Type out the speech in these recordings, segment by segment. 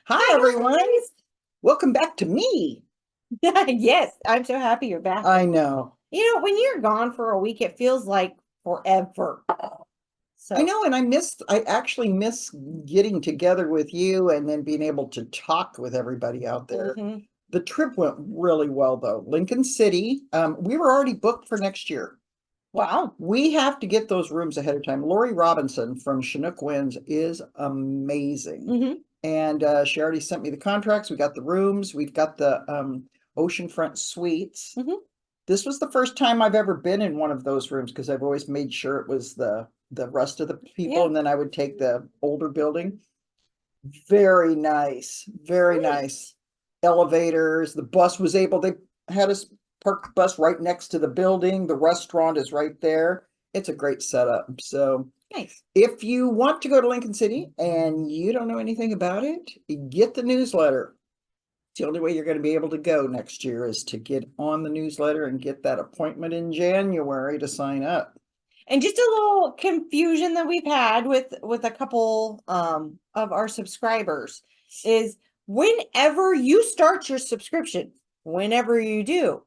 Hi, everyone. Welcome back to me. Yes, I'm so happy you're back. I know. When you're gone for a week, it feels like forever. I So, know, and I actually miss getting together with you and then being able to talk with everybody out there. mhm. The trip went really well, though. Lincoln City, we were already booked for next year. Wow. We have to get those rooms ahead of time. Lori Robinson from Chinook Winds is amazing. Hmm. And she already sent me the contracts. We got the rooms. We've got the oceanfront suites. Hmm. This was the first time I've ever been in one of those rooms because I've always made sure it was the rest of the people, Yeah. and then I would take the older building. Very nice, very nice. Nice. Elevators. The bus was able, they had us park the bus right next to the building. The restaurant is right there. It's a great setup. So Nice. if you want to go to Lincoln City and you don't know anything about it, get the newsletter. It's the only way you're going to be able to go next year is to get on the newsletter and get that appointment in January to sign up. And just a little confusion that we've had with a couple of our subscribers is whenever you start your subscription, whenever you do,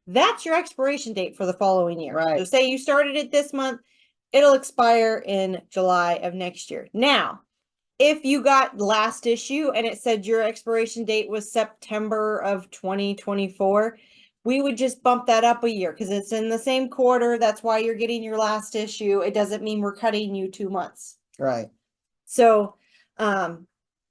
that's your expiration date for the following year. Right. So say you started it this month, it'll expire in July of next year. Now, if you got last issue and it said your expiration date was September of 2024, we would just bump that up a year because it's in the same quarter. That's why you're getting your last issue. It doesn't mean we're cutting you 2 months. Right. So,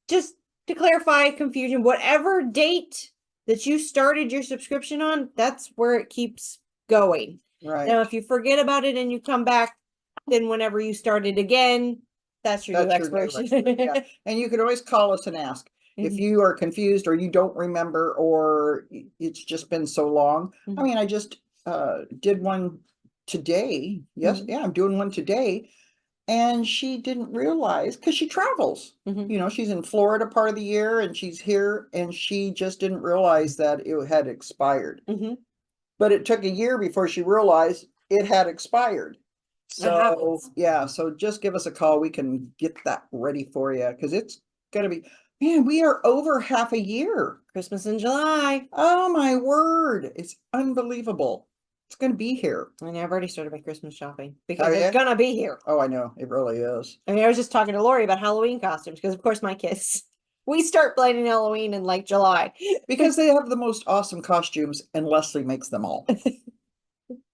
just to clarify confusion, whatever date that you started your subscription on, that's where it keeps going. Right. Now, if you forget about it and you come back, then whenever you start it again, that's your new expiration. Yeah. And you can always call us and ask if Mhm. you are confused or you don't remember or it's just been so long. I Mhm. mean, I just did one today. Yes, Mhm. yeah, I'm doing one today. And she didn't realize because she travels. Mhm. You know, she's in Florida part of the year and she's here and she just didn't realize that it had expired. Mhm. But it took a year before she realized it had expired. That So, happens. yeah, so just give us a call. We can get that ready for you because it's going to be, man, we are over half a year. Christmas in July. Oh, my word. It's unbelievable. It's going to be here. I mean, I've already started my Christmas shopping Oh, because it's yeah? gonna be here. Oh, I know. It really is. I mean, I was just talking to Lori about Halloween costumes because, of course, my kids, we start planning Halloween in like July. Because they have the most awesome costumes and Leslie makes them all.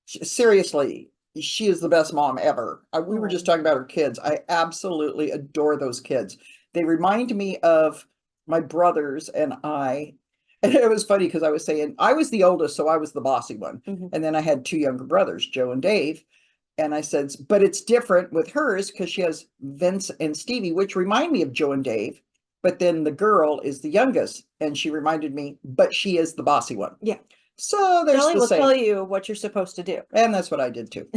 Seriously, she is the best mom ever. We were just Oh. talking about her kids. I absolutely adore those kids. They remind me of my brothers and I. And it was funny because I was saying I was the oldest, so I was the bossy one. Mhm. And then I had two younger brothers, Joe and Dave. And I said, but it's different with hers because she has Vince and Stevie, which remind me of Joe and Dave. But then the girl is the youngest, and she reminded me, but she is the bossy one. Yeah. So there's Shelly the will same. tell you what you're supposed to do. And that's what I did too,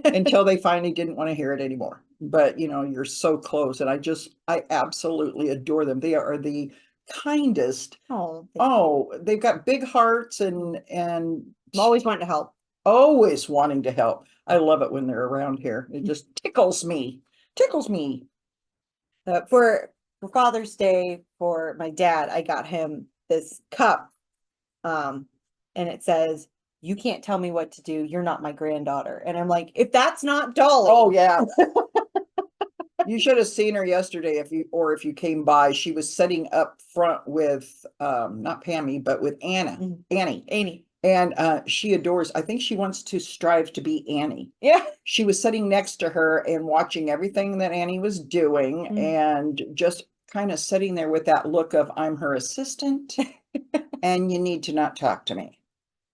until they finally didn't want to hear it anymore. But you know, you're so close, and I absolutely adore them. They are the kindest. Oh, Oh, they've got big hearts and I'm always wanting to help. always wanting to help. I love it when they're around here. It just tickles me. Tickles me. For Father's Day for my dad, I got him this cup, um, and it says, "You can't tell me what to do. You're not my granddaughter." And I'm like, if that's not Dolly. Oh yeah. You should have seen her yesterday if you came by. She was sitting up front with not Pammy, but with Annie. Annie. And she adores, I think she wants to strive to be Annie. Yeah. She was sitting next to her and watching everything that Annie was doing and just kind of sitting there with that look of, I'm her assistant and you need to not talk to me.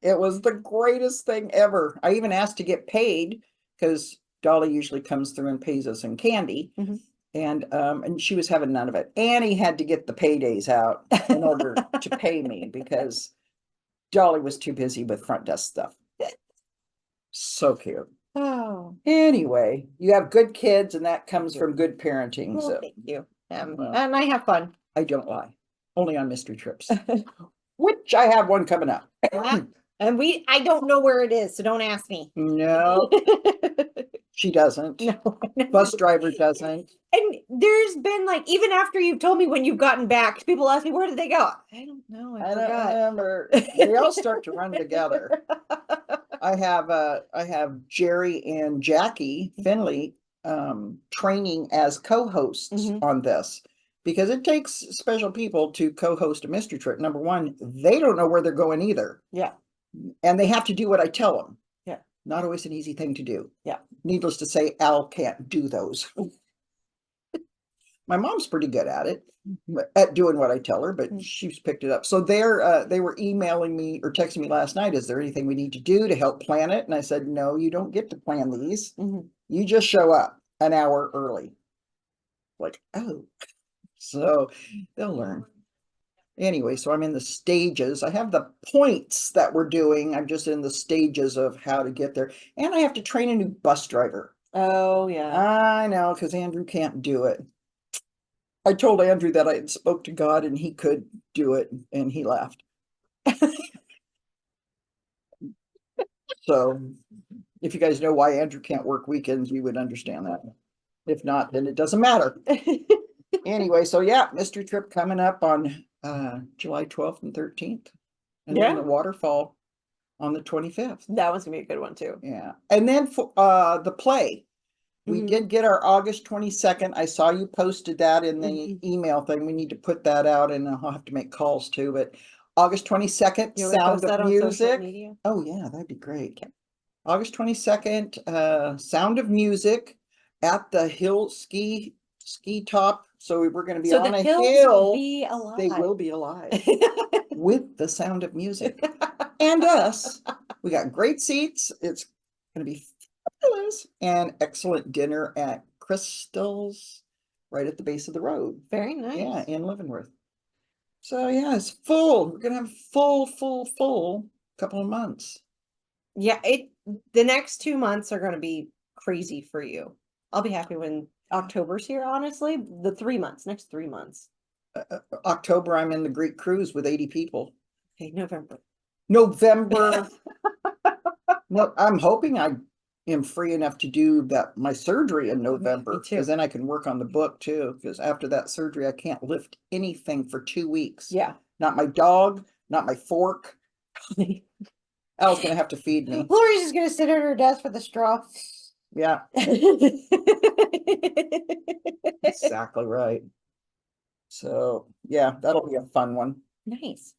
It was the greatest thing ever. I even asked to get paid because Dolly usually comes through and pays us in candy. Mhm. And she was having none of it. Annie had to get the paydays out in order to pay me because Dolly was too busy with front desk stuff. So cute. Oh, Anyway, you have good kids, and that comes from good parenting. well, So thank you. well, And I have fun. I don't lie. Only on mystery trips, which I have one coming up. Yeah. And I don't know where it is, so don't ask me. No, She doesn't. No, I know. Bus driver doesn't. And there's been like, even after you've told me when you've gotten back, people ask me, where did they go? I don't know. I I don't forgot. remember. They all start to run together. I have Jerry and Jackie Finley training as co-hosts Mhm. on this because it takes special people to co-host a mystery trip. Number one, they don't know where they're going either. Yeah. And they have to do what I tell them. Yeah. Not always an easy thing to do. Yeah. Needless to say, Al can't do those. My mom's pretty good at it, at doing what I tell her, but she's picked it up. So they were emailing me or texting me last night. Is there anything we need to do to help plan it? And I said, no, you don't get to plan these. Mhm. You just show up an hour early. Like, oh, so they'll learn. Anyway, so I'm in the stages. I have the points that we're doing. I'm just in the stages of how to get there. And I have to train a new bus driver. Oh, yeah. I know, because Andrew can't do it. I told Andrew that I had spoke to God and he could do it, and he laughed. So if you guys know why Andrew can't work weekends, you would understand that. If not, then it doesn't matter. Anyway, so yeah, mystery trip coming up on July 12th and 13th. And then Yeah. the waterfall on the 25th. That one's gonna be a good one too. Yeah. And then for the play. We Mhm. did get our August 22nd. I saw you posted that in the email thing. We need to put that out, and I'll have to make calls too, but August 22nd, You want me to Sound post that of on social Music. media? Oh yeah, that'd be great. August 22nd, Sound of Music at the hill ski top. So we're gonna be So on the a hills will hill. be They alive. will be alive with the Sound of Music and us. We got great seats. It's gonna be fabulous, and excellent dinner at Crystal's right at the base of the road. Very nice. Yeah, in Leavenworth. So yeah, it's full. We're gonna have full couple of months. Yeah, the next 2 months are gonna be crazy for you. I'll be happy when October's here, honestly. The 3 months, next 3 months. October, I'm in the Greek cruise with 80 people. Okay, November. November. No, I'm hoping I am free enough to do my surgery in November, Me too. because then I can work on the book too, because after that surgery, I can't lift anything for 2 weeks. Yeah. Not my dog, not my fork. Al's gonna have to feed me. Lori's just gonna sit at her desk with a straw. Yeah, exactly right. So yeah, that'll be a fun one. Nice.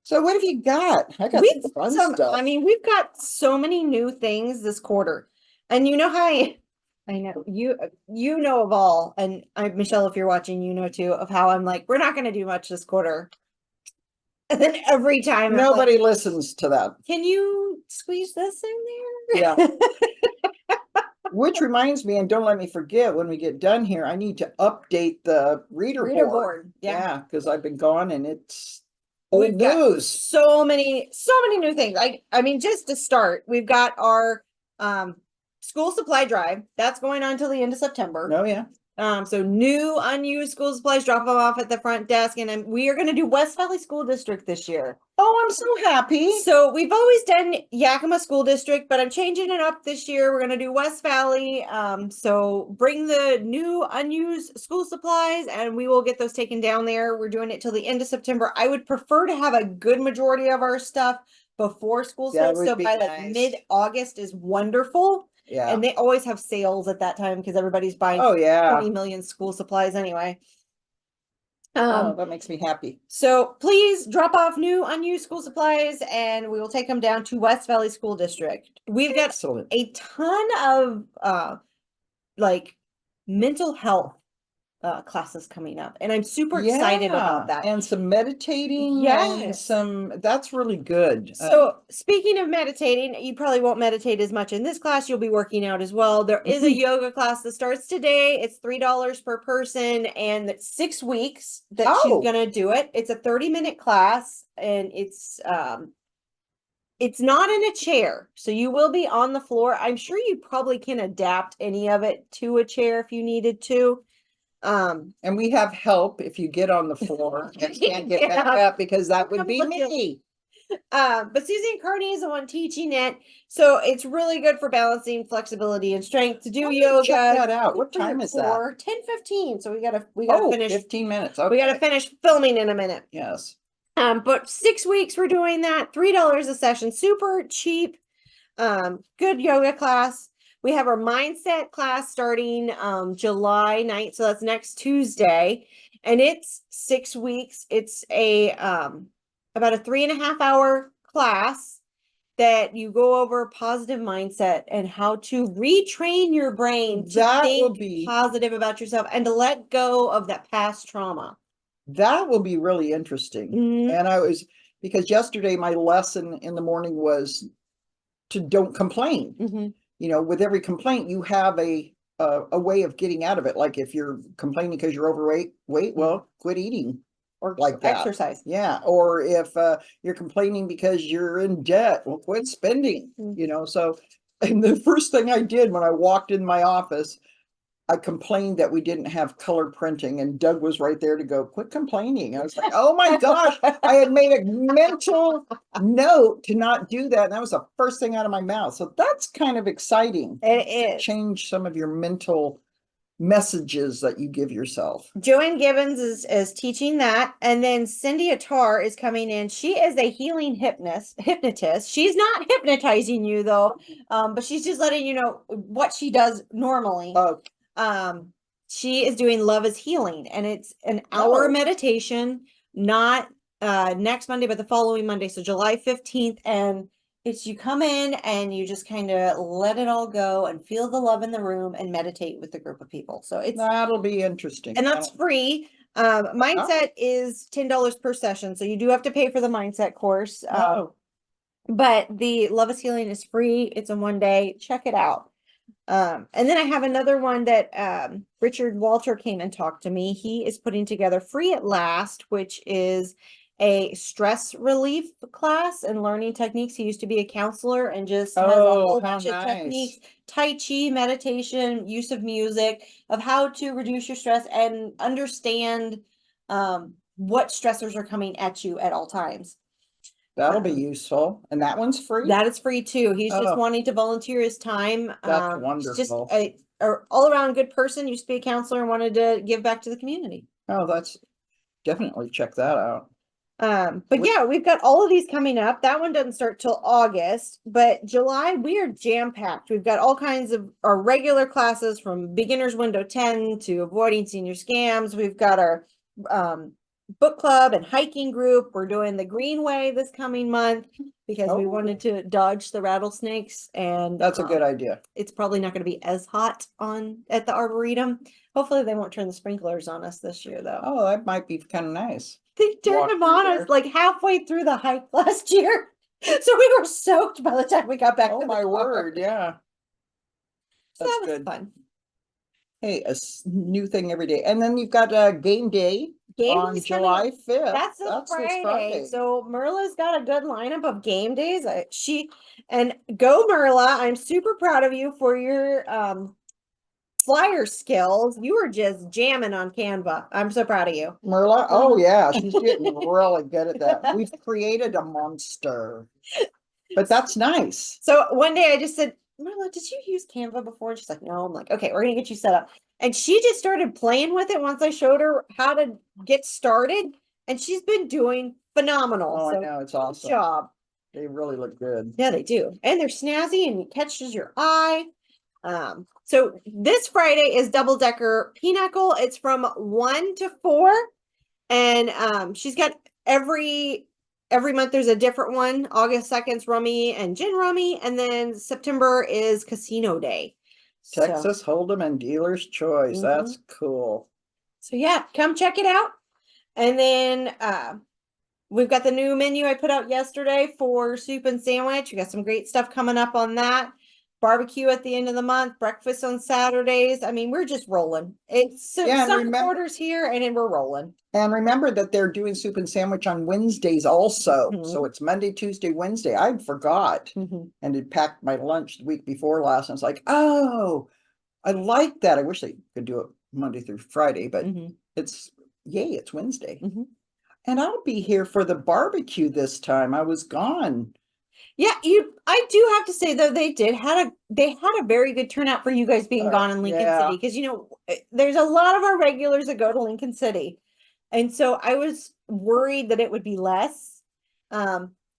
So what have you got? I got We've some fun some, stuff. I mean, we've got so many new things this quarter. And you know how I know you know of all, and Michelle, if you're watching, you know too, of how I'm like, we're not gonna do much this quarter. And then every time I'm like, Nobody listens to that. can you squeeze this in there? Yeah. Which reminds me, and don't let me forget, when we get done here, I need to update the reader board. Yeah. Yeah, because I've been gone and it's We've old got news. so many new things. I mean, just to start, we've got our school supply drive. That's going on till the end of September. Oh yeah. So new unused school supplies, drop them off at the front desk, and we are going to do West Valley School District this year. Oh, I'm so happy. So we've always done Yakima School District, but I'm changing it up this year. We're going to do West Valley. So bring the new unused school supplies, and we will get those taken down there. We're doing it till the end of September. I would prefer to have a good majority of our stuff before school starts. So by like mid-August is wonderful. Yeah. And they always have sales at that time because everybody's buying 20 million school supplies anyway. That makes me happy. So please drop off new unused school supplies and we will take them down to West Valley School District. We've got a ton of like mental health classes coming up, and I'm super excited about that. And some meditating. Yes. And that's really good. So speaking of meditating, you probably won't meditate as much in this class. You'll be working out as well. There is a yoga class that starts today. It's $3 per person, and it's 6 weeks that she's gonna do it. It's a 30-minute class, and it's not in a chair, so you will be on the floor. I'm sure you probably can adapt any of it to a chair if you needed to. And we have help if you get on the floor and can't get back up, because that would be me. But Susie Carney is the one teaching it. So it's really good for balancing flexibility and strength to do yoga. Check that out. What time is that? 10:15. So we gotta finish 15 minutes. we gotta finish filming in a minute. Yes. But 6 weeks we're doing that, $3 a session, super cheap, good yoga class. We have our mindset class starting July 9th, so that's next Tuesday, and it's 6 weeks. It's a about a 3.5 hour class that you go over positive mindset and how to retrain your brain to That will think be positive about yourself and to let go of that past trauma. That will be really interesting. Mhm. And because yesterday my lesson in the morning was to don't complain. Mhm. You know, with every complaint, you have a way of getting out of it. Like if you're complaining because you're overweight, well, quit eating Or like that. exercise. Yeah. Or if you're complaining because you're in debt, well, quit spending. Mhm. You know, so and the first thing I did when I walked in my office, I complained that we didn't have color printing, and Doug was right there to go, quit complaining. I was like, oh my gosh, I had made a mental note to not do that. And that was the first thing out of my mouth. So that's kind of exciting. It is. Change some of your mental messages that you give yourself. Joanne Gibbons is teaching that. And then Cindy Attar is coming in. She is a healing hypnotist. She's not hypnotizing you though, but she's just letting you know what she does normally. She is doing Love is Healing, and it's an hour meditation, not next Monday, but the following Monday. So July 15th. And it's you come in and you just kind of let it all go and feel the love in the room and meditate with the group of people. So That'll be interesting. And that's free. Mindset is $10 per session. So you do have to pay for the mindset course. But the Love is Healing is free. It's a 1 day. Check it out. And then I have another one that Richard Walter came and talked to me. He is putting together Free at Last, which is a stress relief class and learning techniques. He used to be a counselor and just has a whole bunch of techniques, Tai Chi, meditation, use of music, of how to reduce your stress and understand what stressors are coming at you at all times. That'll be useful. And that one's free? That is free too. He's just wanting to volunteer his time. That's wonderful. Just a all around good person, used to be a counselor and wanted to give back to the community. Oh, that's definitely check that out. But yeah, we've got all of these coming up. That one doesn't start till August, but July we are jam-packed. We've got all kinds of our regular classes from beginner's window 10 to avoiding senior scams. We've got our book club and hiking group. We're doing the Greenway this coming month because we wanted to dodge the rattlesnakes, and that's a good idea. It's probably not going to be as hot at the Arboretum. Hopefully they won't turn the sprinklers on us this year though. Oh, that might be kind of nice. They turned them on us like halfway through the hike last year. So we were soaked by the time we got back. Oh my word, yeah. So that was fun. Hey, a new thing every day. And then you've got a game day on July 5th. That's a Friday. So Merla's got a good lineup of game days. Go Merla. I'm super proud of you for your flyer skills. You were just jamming on Canva. I'm so proud of you. Merla? Oh yeah, she's getting really good at that. We've created a monster. But that's nice. So one day I just said, Merla, did you use Canva before? And she's like, no. I'm like, okay, we're gonna get you set up. And she just started playing with it once I showed her how to get started. And she's been doing phenomenal. Oh, I know, it's awesome. Good job. They really look good. Yeah, they do. And they're snazzy and it catches your eye. So this Friday is double decker pinochle. It's from 1 to 4. And she's got every month there's a different one. August 2nd's rummy and gin rummy, and then September is casino day. Texas Hold'em and Dealer's Choice. That's cool. So yeah, come check it out. And then we've got the new menu I put out yesterday for soup and sandwich. We got some great stuff coming up on that. Barbecue at the end of the month, breakfast on Saturdays. I mean, we're just rolling. It's some quarters here and then we're rolling. And remember that they're doing soup and sandwich on Wednesdays also. So it's Monday, Tuesday, Wednesday. I forgot and had packed my lunch the week before last. And it's like, oh, I like that. I wish they could do it Monday through Friday, but it's Wednesday. And I'll be here for the barbecue this time. I was gone. Yeah, I do have to say though, they had a very good turnout for you guys being gone in Lincoln Yeah. City, because there's a lot of our regulars that go to Lincoln City. And so I was worried that it would be less.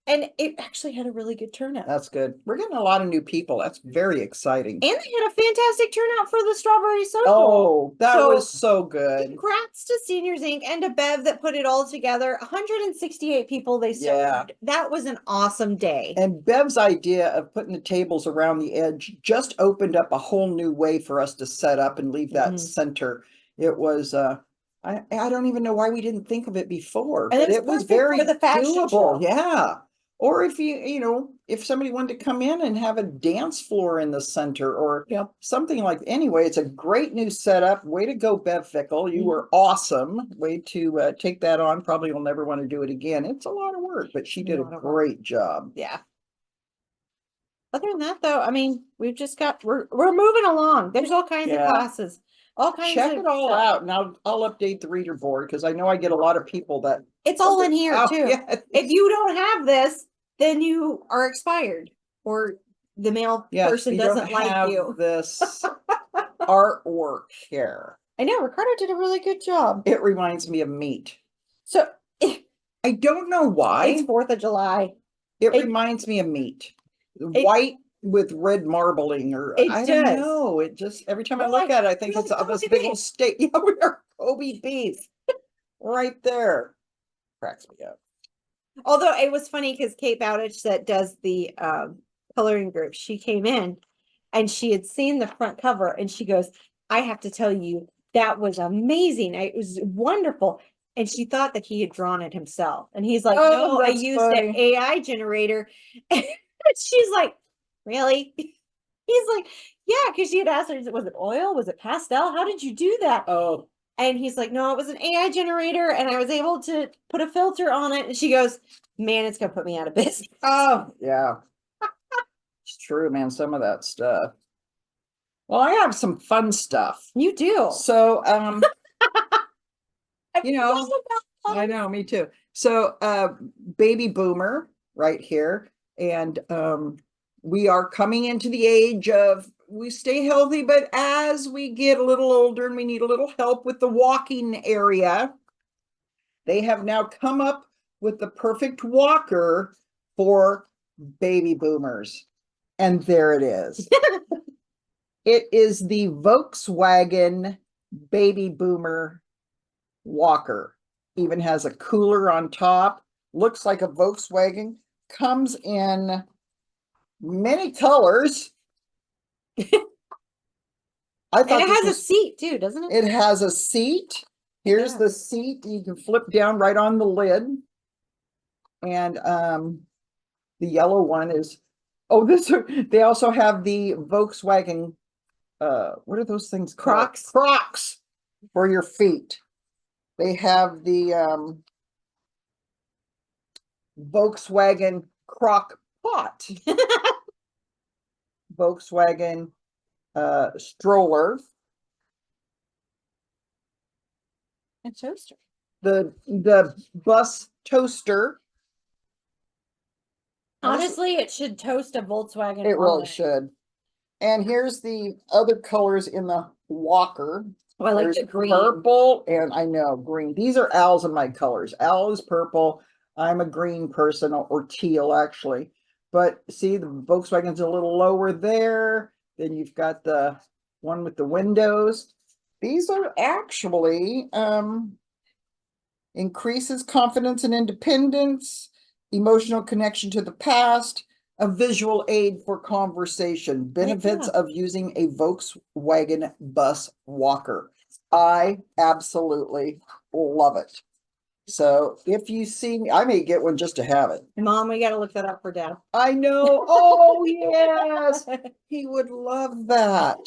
And it actually had a really good turnout. That's good. We're getting a lot of new people. That's very exciting. And they had a fantastic turnout for the Strawberry Social. Oh, that was so good. Congrats to Seniors Inc. and to Bev that put it all together. 168 people they served. Yeah. That was an awesome day. And Bev's idea of putting the tables around the edge just opened up a whole new way for us to set up and leave that center. It was I don't even know why we didn't think of it before, And but it was very doable. Yeah. Or if if somebody wanted to come in and have a dance floor in the center or something like, anyway, it's a great new setup. Way to go, Bev Fickle. You were awesome. Way to take that on. Probably will never want to do it again. It's a lot of work, but she did a great job. Yeah. Other than that though, I mean, we're moving along. There's all kinds of classes. All kinds Check of it all out. Now I'll update the reader board because I know I get a lot of people that it's all in here too. Yeah. If you don't have this, then you are expired, or the mail person doesn't like you. This artwork here. I know Ricardo did a really good job. It reminds me of meat. So I don't know why. It's 4th of July. It reminds me of meat. White with red marbling, or I don't know. It just, every time I look at it, I think it's of this big old steak. Yeah, we are Kobe beef right there. Cracks me up. Although it was funny because Kate Bowditch, that does the coloring group, she came in and she had seen the front cover and she goes, I have to tell you, that was amazing. It was wonderful. And she thought that he had drawn it himself. And he's like, no, I used an AI generator. And she's like, really? He's like, yeah, because she had asked her, was it oil? Was it pastel? How did you do that? Oh. And he's like, no, it was an AI generator and I was able to put a filter on it. And she goes, man, it's going to put me out of business. Oh, yeah. It's true, man. Some of that stuff. Well, I have some fun stuff. You do. So, I know, me too. So, baby boomer right here. And we are coming into the age of, we stay healthy, but as we get a little older and we need a little help with the walking area, they have now come up with the perfect walker for baby boomers. And there it is. It is the Volkswagen baby boomer walker. Even has a cooler on top. Looks like a Volkswagen. Comes in many colors. And it has a seat too, doesn't it? It has a seat. Here's the seat. You can flip down right on the lid. And the yellow one is, they also have the Volkswagen, what are those things called? Crocs for your feet. They have the Volkswagen crock pot. Volkswagen stroller. And toaster. The bus toaster. Honestly, it should toast a Volkswagen. It really should. And here's the other colors in the walker. Oh, I like the green. Purple, and I know green. These are Al's and my colors. Al is purple. I'm a green person, or teal actually. But see, the Volkswagen's a little lower there. Then you've got the one with the windows. These are actually increases confidence and independence, emotional connection to the past, a visual aid for conversation, benefits of using a Volkswagen bus walker. I absolutely love it. So if you see me, I may get one just to have it. Mom, we got to look that up for Dad. I know. Oh, yes. He would love that.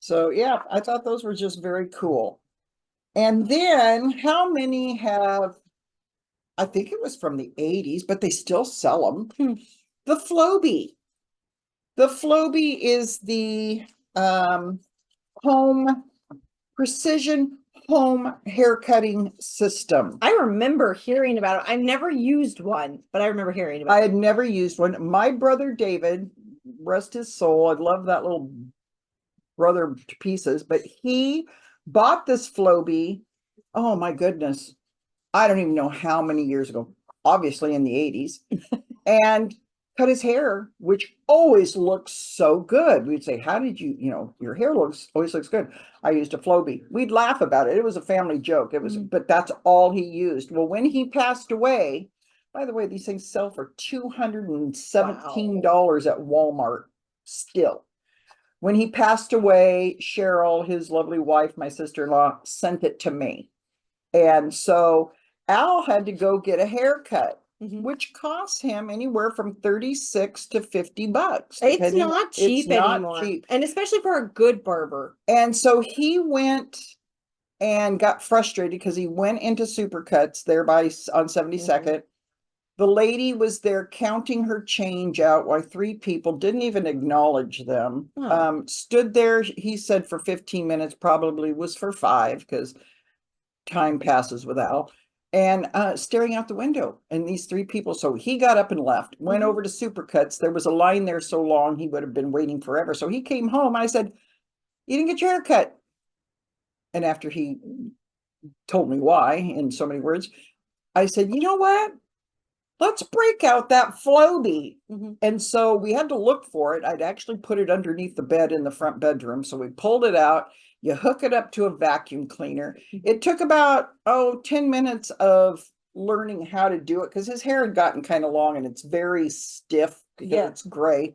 So, yeah, I thought those were just very cool. And then how many have, I think it was from the 80s, but they still sell them. The Flowbee. The Flowbee is the precision home hair cutting system. I remember hearing about it. I've never used one, but I remember hearing about I it. had never used one. My brother David, rest his soul, I love that little brother to pieces, but he bought this Flowbee. Oh my goodness. I don't even know how many years ago, obviously in the 80s, and cut his hair, which always looks so good. We'd say, how did you, your hair always looks good. I used a Flowbee. We'd laugh about it. It was a family joke. It was, but that's all he used. Well, when he passed away, by the way, these things sell for $217 at Walmart still. When he passed away, Cheryl, his lovely wife, my sister-in-law, sent it to me. And so Al had to go get a haircut, which costs him anywhere from 36 to $50. It's not cheap anymore. And especially for a good barber. And so he went and got frustrated because he went into Supercuts there on 72nd. The lady was there counting her change out while 3 people didn't even acknowledge them. Stood there, he said, for 15 minutes, probably was for 5 because time passes with Al, and staring out the window. And these 3 people, so he got up and left, went over to Supercuts. There was a line there so long, he would have been waiting forever. So he came home. I said, you didn't get your hair cut. And after he told me why in so many words, I said, you know what? Let's break out that Flowbee. And so we had to look for it. I'd actually put it underneath the bed in the front bedroom. So we pulled it out. You hook it up to a vacuum cleaner. It took about, 10 minutes of learning how to do it because his hair had gotten kind of long and it's very stiff because it's gray.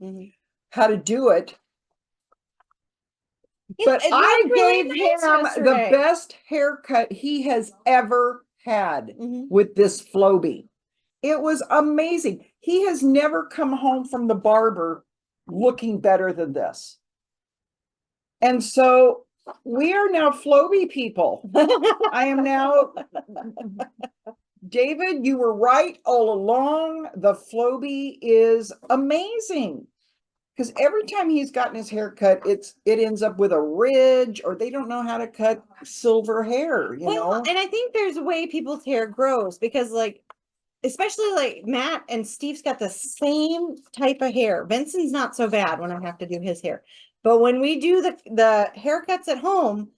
How to do it. But I gave him the best haircut he has ever had with this Flowbee. It was amazing. He has never come home from the barber looking better than this. And so we are now Flowbee people. I am now, David, you were right all along. The Flowbee is amazing. Because every time he's gotten his hair cut, it ends up with a ridge, or they don't know how to cut silver hair, you know? And I think there's a way people's hair grows because, like, especially like Matt and Steve's got the same type of hair. Vincent's not so bad when I have to do his hair. But when we do the haircuts at home,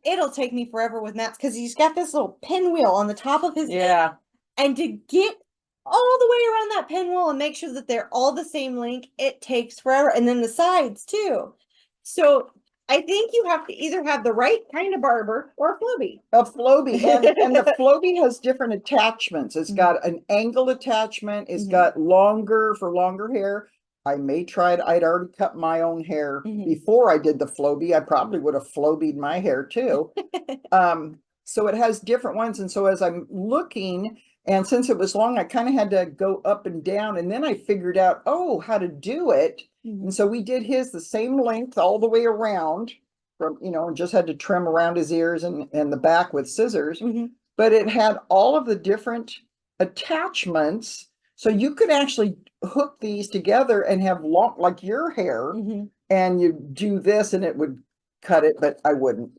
it'll take me forever with Matt's because he's got this little pinwheel on the top of his head. And to get all the way around that pinwheel and make sure that they're all the same length, it takes forever. And then the sides too. So I think you have to either have the right kind of barber or a Flowbee. A Flowbee. And the Flowbee has different attachments. It's got an angle attachment. It's got longer hair. I may try it. I'd already cut my own hair before I did the Flowbee. I probably would have Flowbeed my hair too. So it has different ones. And so as I'm looking, and since it was long, I kind of had to go up and down. And then I figured out, how to do it. And so we did his the same length all the way around from, and just had to trim around his ears and the back with scissors. But it had all of the different attachments. So you could actually hook these together and have long, like your hair, and you do this and it would cut it, but I wouldn't.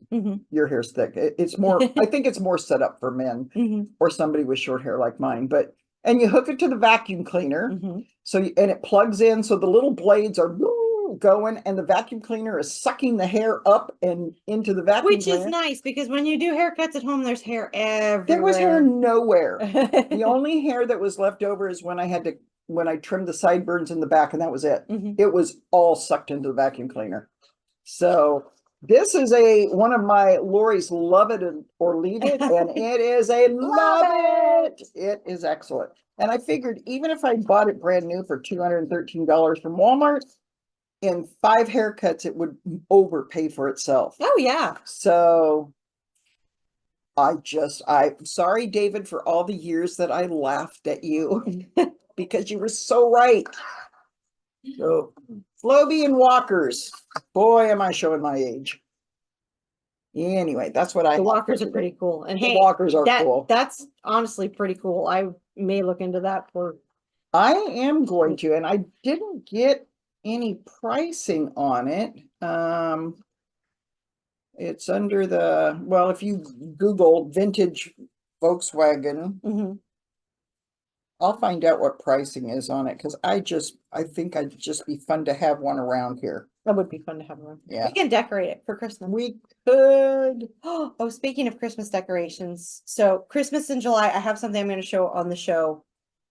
Your hair's thick. It's more, I think it's more set up for men or somebody with short hair like mine, and you hook it to the vacuum cleaner. And it plugs in. So the little blades are going and the vacuum cleaner is sucking the hair up and into the vacuum cleaner. Which is nice because when you do haircuts at home, there's hair everywhere. There was hair nowhere. The only hair that was left over is when I trimmed the sideburns in the back, and that was it. It was all sucked into the vacuum cleaner. So this is one of my Lori's love it or leave it, and it is a love it. It is excellent. And I figured even if I bought it brand new for $213 from Walmart, in 5 haircuts, it would overpay for itself. Oh, yeah. So I'm sorry, David, for all the years that I laughed at you because you were so right. So Flowbee and walkers. Boy, am I showing my age. Anyway, that's what the walkers are pretty cool. And hey, the walkers are cool. That's honestly pretty cool. I may look into that I am going to, and I didn't get any pricing on it. It's under the, well, if you Google vintage Volkswagen, Mhm. I'll find out what pricing is on it, because I think I'd just be fun to have one around here. That would be fun to have one. Yeah. We can decorate it for Christmas. We could. Oh, speaking of Christmas decorations, so Christmas in July, I have something I'm going to show on the show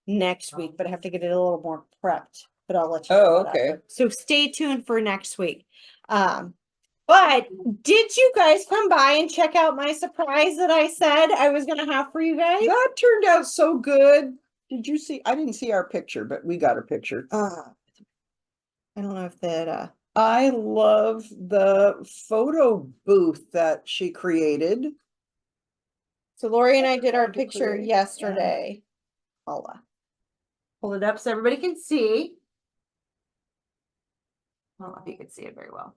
next week, but I have to get it a little more prepped. But I'll let you know. Oh, that okay. after. So stay tuned for next week. But did you guys come by and check out my surprise that I said I was going to have for you guys? That turned out so good. Did you see? I didn't see our picture, but we got a picture. I don't know if that. I love the photo booth that she created. So Lori and I did our hard to picture create, yesterday. I'll pull it up so everybody can see. I don't know if you can see it very well.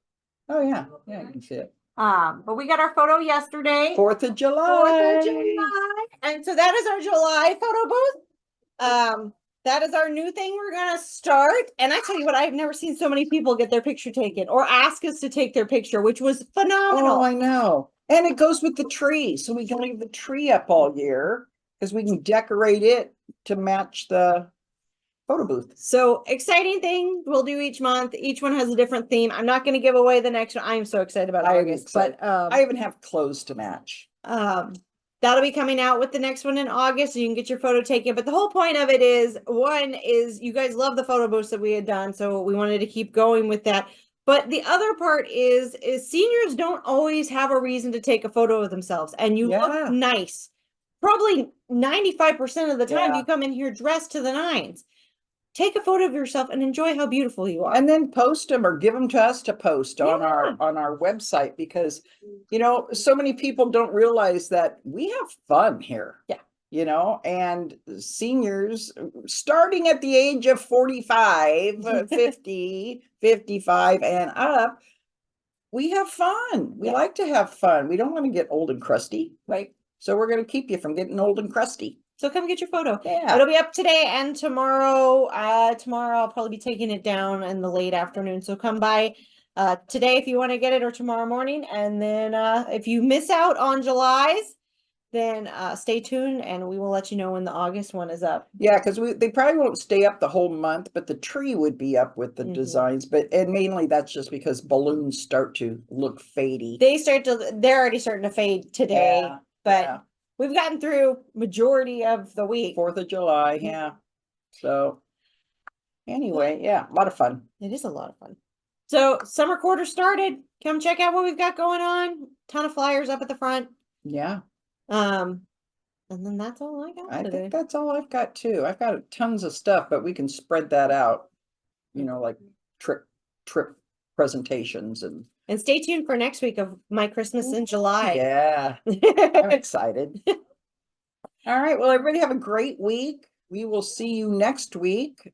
Oh yeah, yeah, you can see it. But we got our photo yesterday. 4th of July. 4th of July. And so that is our July photo booth. That is our new thing we're gonna start. And I tell you what, I've never seen so many people get their picture taken or ask us to take their picture, which was phenomenal. Oh, I know. And it goes with the tree, so we can leave the tree up all year because we can decorate it to match the photo booth. So exciting thing we'll do each month. Each one has a different theme. I'm not going to give away the next one. I am so excited about August, but I even have clothes to match. That'll be coming out with the next one in August, so you can get your photo taken. But the whole point of it is, one is you guys love the photo booths that we had done, so we wanted to keep going with that. But the other part is seniors don't always have a reason to take a photo of themselves, and you look nice. Probably 95% of the time you come in here dressed to the nines. Take a photo of yourself and enjoy how beautiful you are. And then post them or give them to us to post on our website, because, you know, so many people don't realize that we have fun here. Yeah. You know, and seniors starting at the age of 45, 50, 55 and up, we have fun. We like to have fun. We don't want to get old and crusty. Right. So we're going to keep you from getting old and crusty. So come get your photo. Yeah. It'll be up today and tomorrow. Tomorrow I'll probably be taking it down in the late afternoon. So come by today if you want to get it, or tomorrow morning. And then if you miss out on July's, then stay tuned and we will let you know when the August one is up. Yeah, because they probably won't stay up the whole month, but the tree would be up with the designs. And mainly that's just because balloons start to look fadey. They're already starting to fade today, but we've gotten through majority of the week. 4th of July, yeah. So anyway, yeah, a lot of fun. It is a lot of fun. So summer quarter started. Come check out what we've got going on. Ton of flyers up at the front. Yeah. And then that's all I got today. I think that's all I've got too. I've got tons of stuff, but we can spread that out, you know, like trip presentations and stay tuned for next week of my Christmas in July. Yeah. I'm excited. All right. Well, everybody have a great week. We will see you next week.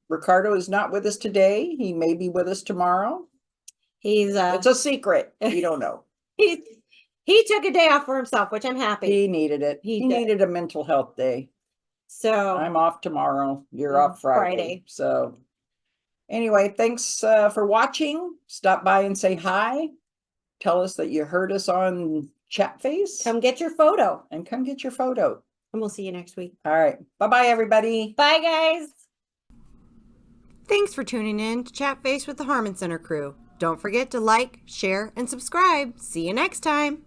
Ricardo is not with us today. He may be with us tomorrow. It's a secret. We don't know. He took a day off for himself, which I'm happy. He needed it. He needed a mental health day. So I'm off tomorrow. You're off Friday. So anyway, thanks for watching. Stop by and say hi. Tell us that you heard us on Chatface. Come get your photo. And come get your photo. And we'll see you next week. All right. Bye-bye, everybody. Bye, guys. Thanks for tuning in to Chatface with the Harman Center crew. Don't forget to like, share, and subscribe. See you next time.